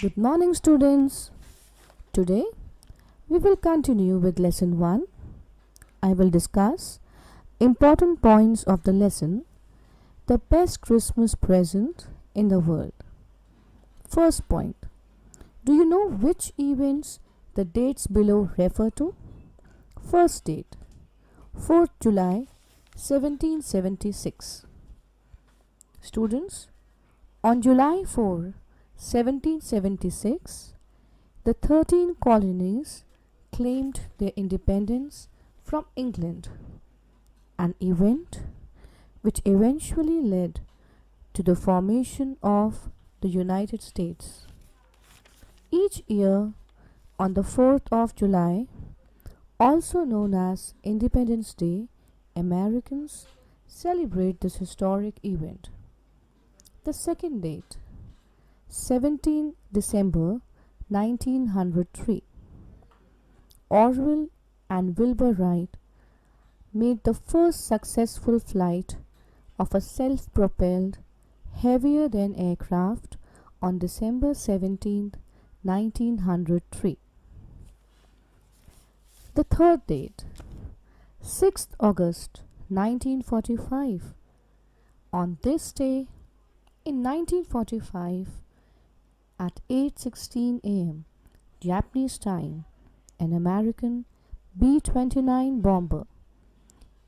Good morning, students. Today we will continue with lesson 1. I will discuss important points of the lesson, the best Christmas present in the world. First point. Do you know which events the dates below refer to? First date, 4th July 1776. Students, on July 4, 1776, the 13 colonies claimed their independence from England, an event which eventually led to the formation of the United States. Each year, on the 4th of July, also known as Independence Day, Americans celebrate this historic event. The second date, 17 December 1903. Orville and Wilbur Wright made the first successful flight of a self-propelled, heavier-than aircraft on December 17, 1903. The third date, 6th August 1945. On this day, in 1945, at 8:16 a.m. Japanese time, an American B-29 bomber,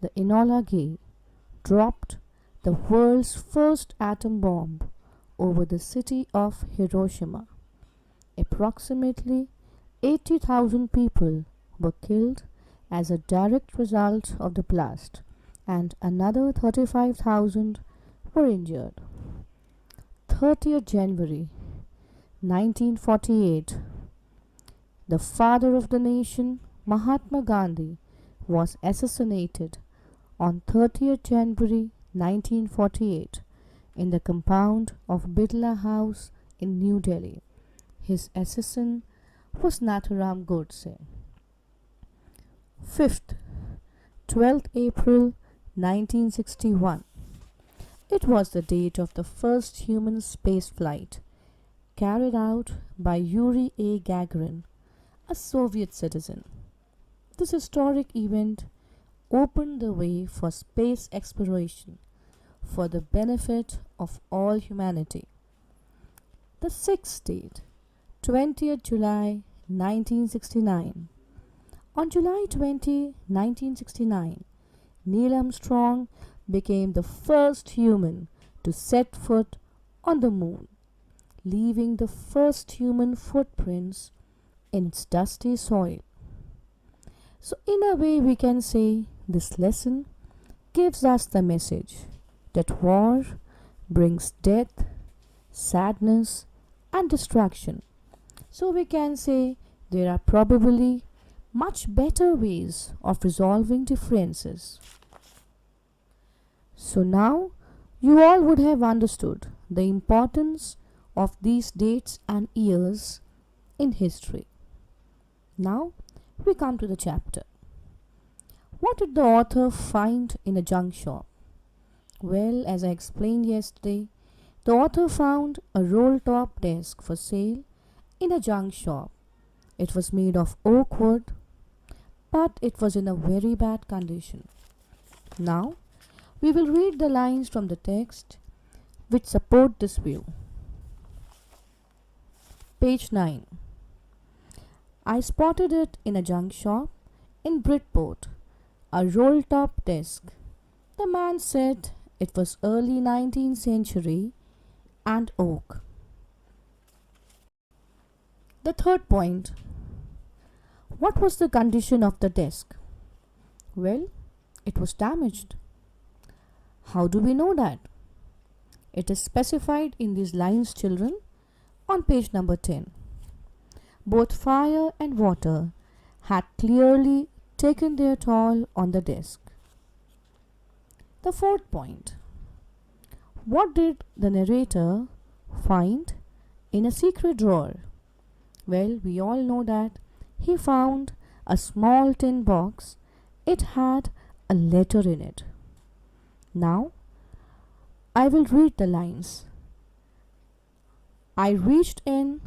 the Enola Gay, dropped the world's first atom bomb over the city of Hiroshima. Approximately 80,000 people were killed as a direct result of the blast, and another 35,000 were injured. 30th January 1948. The father of the nation, Mahatma Gandhi, was assassinated on 30th January 1948 in the compound of Birla House in New Delhi. His assassin was Nathuram Godse. 5th, 12th April 1961. It was the date of the first human space flight carried out by Yuri A. Gagarin, a Soviet citizen. This historic event opened the way for space exploration for the benefit of all humanity. The sixth date, 20th July 1969. On July 20, 1969, Neil Armstrong became the first human to set foot on the moon, leaving the first human footprints in its dusty soil. So in a way we can say this lesson gives us the message that war brings death, sadness and destruction. So we can say there are probably much better ways of resolving differences. So now you all would have understood the importance of these dates and years in history. Now we come to the chapter. What did the author find in a junk shop? Well, as I explained yesterday, the author found a roll-top desk for sale in a junk shop. It was made of oak wood, but it was in a very bad condition. Now we will read the lines from the text which support this view. Page 9. I spotted it in a junk shop in Bridport, a roll-top desk. The man said it was early 19th century and oak. The third point. What was the condition of the desk? Well, it was damaged. How do we know that? It is specified in these lines, children, on page number 10. Both fire and water had clearly taken their toll on the desk. The fourth point. What did the narrator find in a secret drawer? Well, we all know that he found a small tin box. It had a letter in it. Now, I will read the lines. I reached in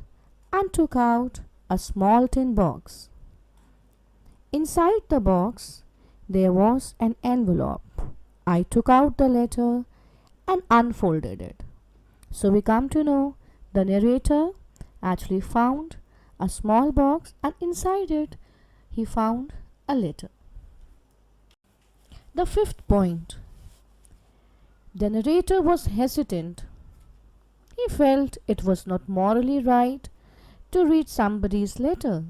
and took out a small tin box. Inside the box, there was an envelope. I took out the letter and unfolded it. So we come to know the narrator actually found a small box, and inside it he found a letter. The fifth point. The narrator was hesitant. He felt it was not morally right to read somebody's letter,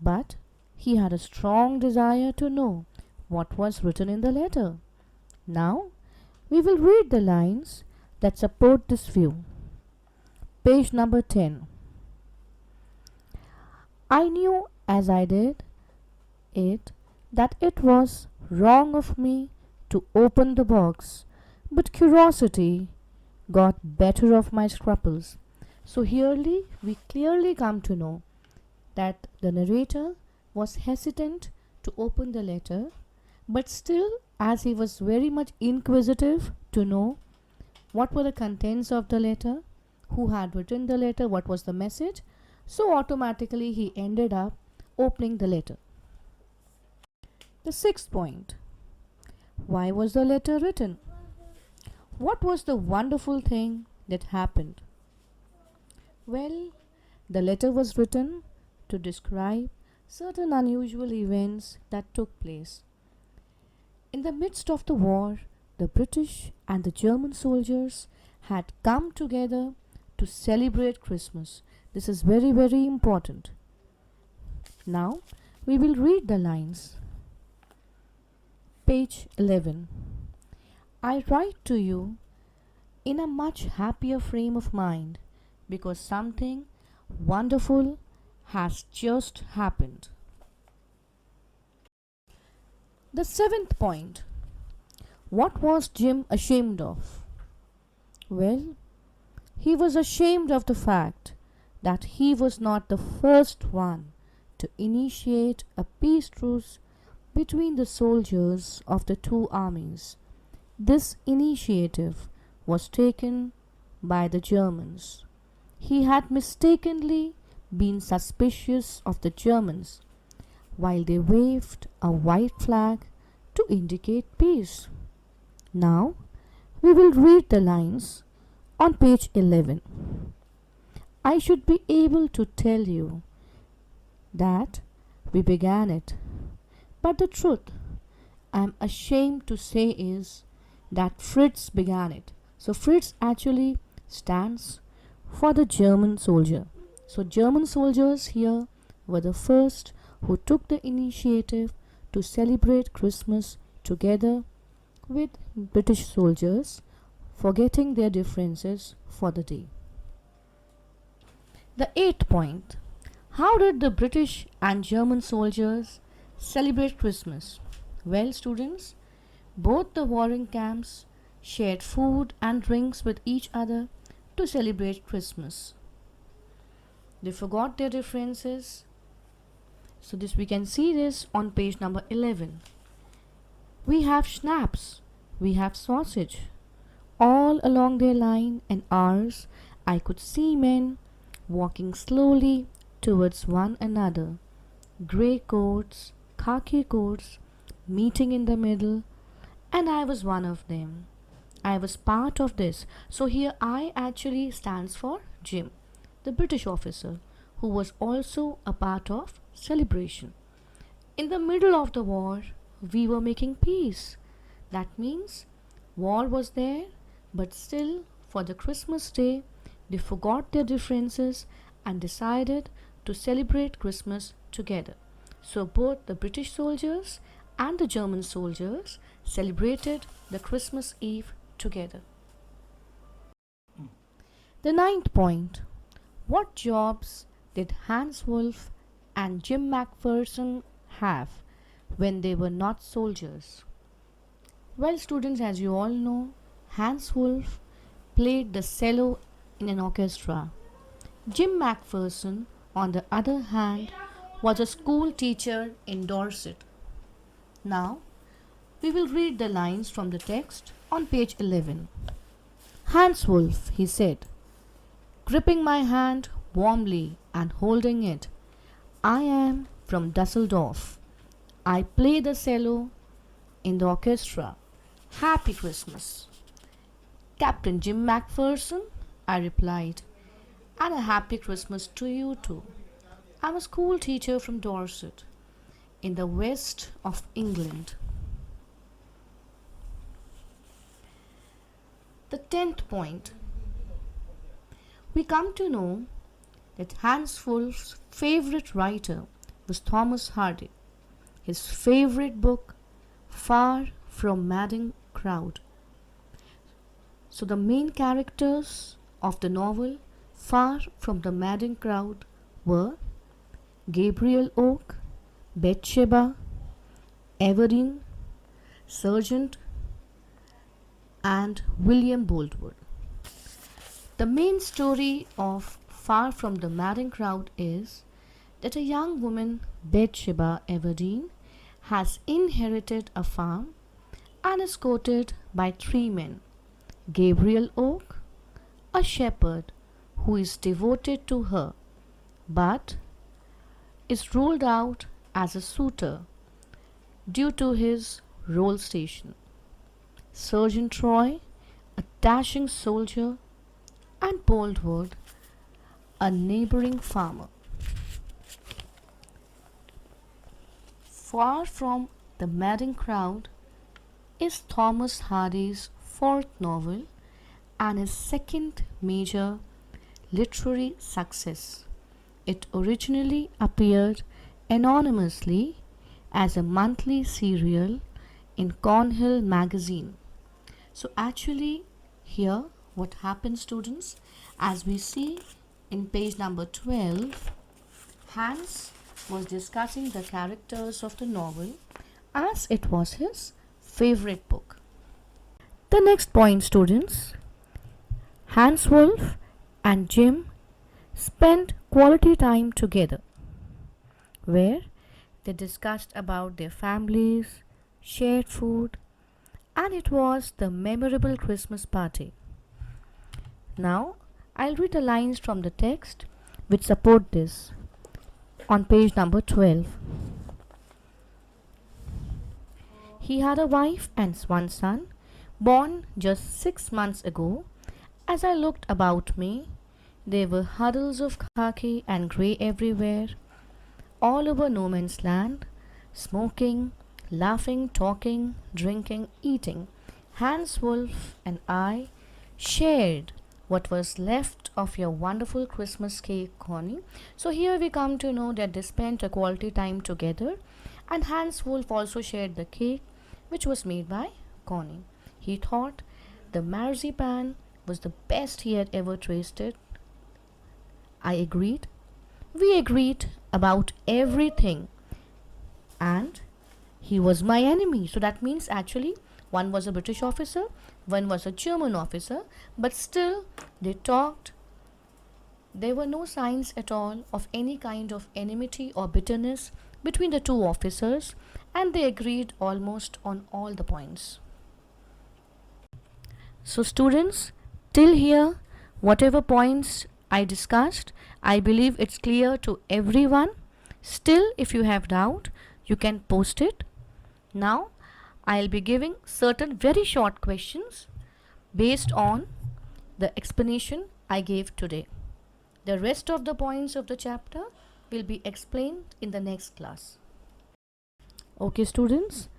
but he had a strong desire to know what was written in the letter. Now, we will read the lines that support this view. Page number 10. I knew as I did it that it was wrong of me to open the box, but curiosity got better of my scruples. So here we clearly come to know that the narrator was hesitant to open the letter, but still, as he was very much inquisitive to know what were the contents of the letter, who had written the letter, what was the message, so automatically he ended up opening the letter. The sixth point. Why was the letter written? What was the wonderful thing that happened? Well, the letter was written to describe certain unusual events that took place. In the midst of the war, the British and the German soldiers had come together to celebrate Christmas. This is very, very important. Now, we will read the lines. Page 11. I write to you in a much happier frame of mind because something wonderful has just happened. The seventh point. What was Jim ashamed of? Well, he was ashamed of the fact that he was not the first one to initiate a peace truce between the soldiers of the two armies. This initiative was taken by the Germans. He had mistakenly been suspicious of the Germans while they waved a white flag to indicate peace. Now, we will read the lines on page 11. I should be able to tell you that we began it, but the truth I am ashamed to say is that Fritz began it. So Fritz actually stands for the German soldier. So German soldiers here were the first who took the initiative to celebrate Christmas together with British soldiers, forgetting their differences for the day. The eighth point. How did the British and German soldiers celebrate Christmas? Well, students, both the warring camps shared food and drinks with each other to celebrate Christmas. They forgot their differences. So this we can see this on page number 11. We have schnapps, we have sausage. All along their line and ours, I could see men walking slowly towards one another. Grey coats, khaki coats, meeting in the middle, and I was one of them. I was part of this. So here I actually stands for Jim, the British officer, who was also a part of celebration. In the middle of the war, we were making peace. That means war was there, but still for the Christmas day, they forgot their differences and decided to celebrate Christmas together. So both the British soldiers and the German soldiers celebrated the Christmas Eve together. The ninth point. What jobs did Hans Wolf and Jim McPherson have when they were not soldiers? Well, students, as you all know, Hans Wolf played the cello in an orchestra. Jim McPherson, on the other hand, was a school teacher in Dorset. Now, we will read the lines from the text on page 11. Hans Wolf, he said, gripping my hand warmly and holding it. I am from Dusseldorf. I play the cello in the orchestra. Happy Christmas. Captain Jim Macpherson, I replied, and a happy Christmas to you too. I'm a school teacher from Dorset, in the west of England. The 10th point. We come to know that Hans Wolf's favorite writer was Thomas Hardy. His favorite book, Far from Madding Crowd. So the main characters of the novel Far from the Madding Crowd were Gabriel Oak, Bathsheba, Everine, Sergeant, and William Boldwood. The main story of Far from the Madding Crowd is that a young woman, Bathsheba Everdeen, has inherited a farm and is courted by three men: Gabriel Oak, a shepherd who is devoted to her but is ruled out as a suitor due to his role station; Sergeant Troy, a dashing soldier; and Boldwood, a neighboring farmer. Far from the Madding Crowd is Thomas Hardy's fourth novel and his second major literary success. It originally appeared anonymously as a monthly serial in Cornhill magazine. So actually here what happens, students, as we see in page number 12, Hans was discussing the characters of the novel as it was his favorite book. The next point, students, Hans Wolf and Jim spent quality time together where they discussed about their families, shared food, and it was the memorable Christmas party. Now, I'll read the lines from the text which support this on page number 12. He had a wife and one son, born just 6 months ago. As I looked about me, there were huddles of khaki and grey everywhere, all over no man's land, smoking, laughing, talking, drinking, eating. Hans Wolf and I shared what was left of your wonderful Christmas cake, Connie. So here we come to know that they spent a quality time together, and Hans Wolf also shared the cake which was made by Connie. He thought the marzipan was the best he had ever tasted. I agreed. We agreed about everything, and he was my enemy. So that means actually one was a British officer, one was a German officer, but still they talked. There were no signs at all of any kind of enmity or bitterness between the two officers, and they agreed almost on all the points. So students, till here, whatever points I discussed, I believe it's clear to everyone. Still, if you have doubt, you can post it. Now, I'll be giving certain very short questions based on the explanation I gave today. The rest of the points of the chapter will be explained in the next class. Okay, students,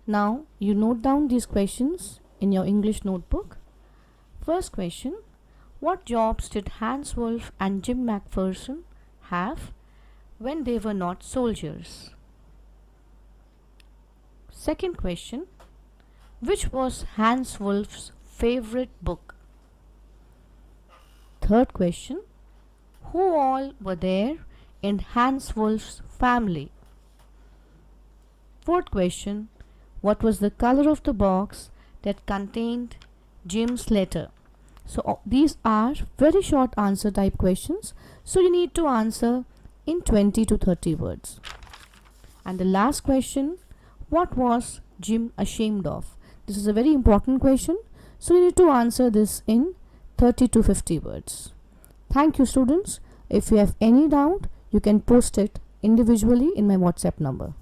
now you note down these questions in your English notebook. First question: what jobs did Hans Wolf and Jim Macpherson have when they were not soldiers? Second question: which was Hans Wolf's favorite book? Third question: who all were there in Hans Wolf's family? Fourth question: what was the color of the box that contained Jim's letter? So these are very short answer type questions, so you need to answer in 20 to 30 words. And the last question: what was Jim ashamed of? This is a very important question, so you need to answer this in 30 to 50 words. Thank you, students. If you have any doubt, you can post it individually in my WhatsApp number.